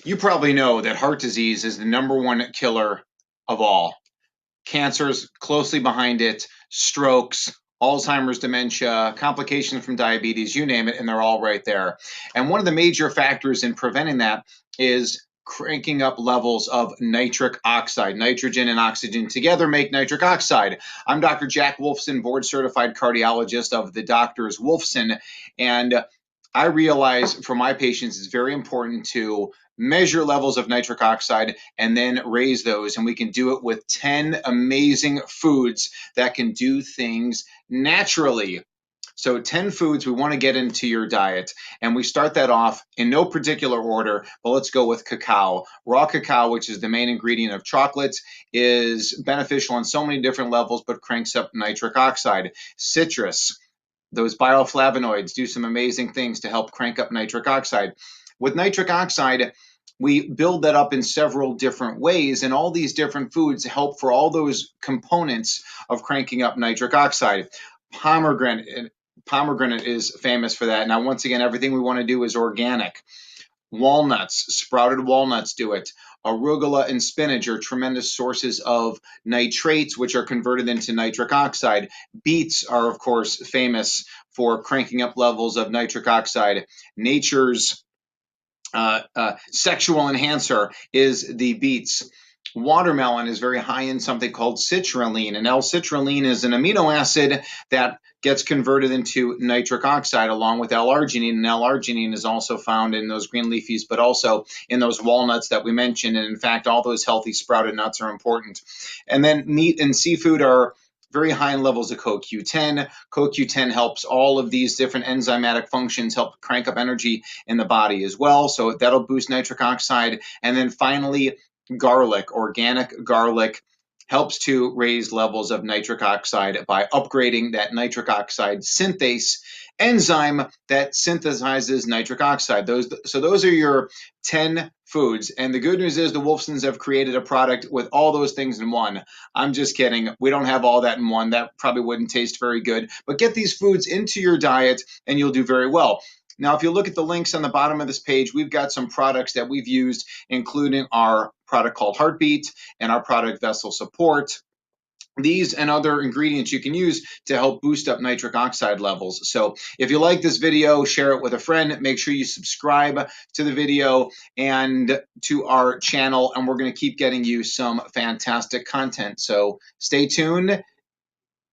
You probably know that heart disease is the #1 killer of all. Cancer's closely behind it, strokes, Alzheimer's, dementia, complications from diabetes, you name it, and they're all right there. And one of the major factors in preventing that is cranking up levels of nitric oxide. Nitrogen and oxygen together make nitric oxide. I'm Dr. Jack Wolfson, board certified cardiologist of the doctors Wolfson, and I realize for my patients it's very important to measure levels of nitric oxide and then raise those. And we can do it with 10 amazing foods that can do things naturally. So 10 foods we want to get into your diet. And we start that off in no particular order, but let's go with cacao. Raw cacao, which is the main ingredient of chocolates, is beneficial on so many different levels, but cranks up nitric oxide. Citrus, those bioflavonoids do some amazing things to help crank up nitric oxide. With nitric oxide, we build that up in several different ways, and all these different foods help for all those components of cranking up nitric oxide. Pomegranate is famous for that. Now, once again, everything we want to do is organic. Walnuts, sprouted walnuts do it. Arugula and spinach are tremendous sources of nitrates, which are converted into nitric oxide. Beets are, of course, famous for cranking up levels of nitric oxide. Nature's sexual enhancer is the beets. Watermelon is very high in something called citrulline, and L-citrulline is an amino acid that gets converted into nitric oxide along with L-arginine, and L-arginine is also found in those green leafies, but also in those walnuts that we mentioned, and in fact, all those healthy sprouted nuts are important. And then meat and seafood are very high in levels of CoQ10. CoQ10 helps all of these different enzymatic functions help crank up energy in the body as well, so that'll boost nitric oxide. And then finally, garlic, organic garlic, helps to raise levels of nitric oxide by upgrading that nitric oxide synthase enzyme that synthesizes nitric oxide. Those are your 10 foods. And the good news is the Wolfsons have created a product with all those things in one. I'm just kidding. We don't have all that in one. That probably wouldn't taste very good. But get these foods into your diet and you'll do very well. Now, if you look at the links on the bottom of this page, we've got some products that we've used, including our product called Heartbeat and our product Vessel Support. These and other ingredients you can use to help boost up nitric oxide levels. So if you like this video, share it with a friend. Make sure you subscribe to the video and to our channel, and we're going to keep getting you some fantastic content. So stay tuned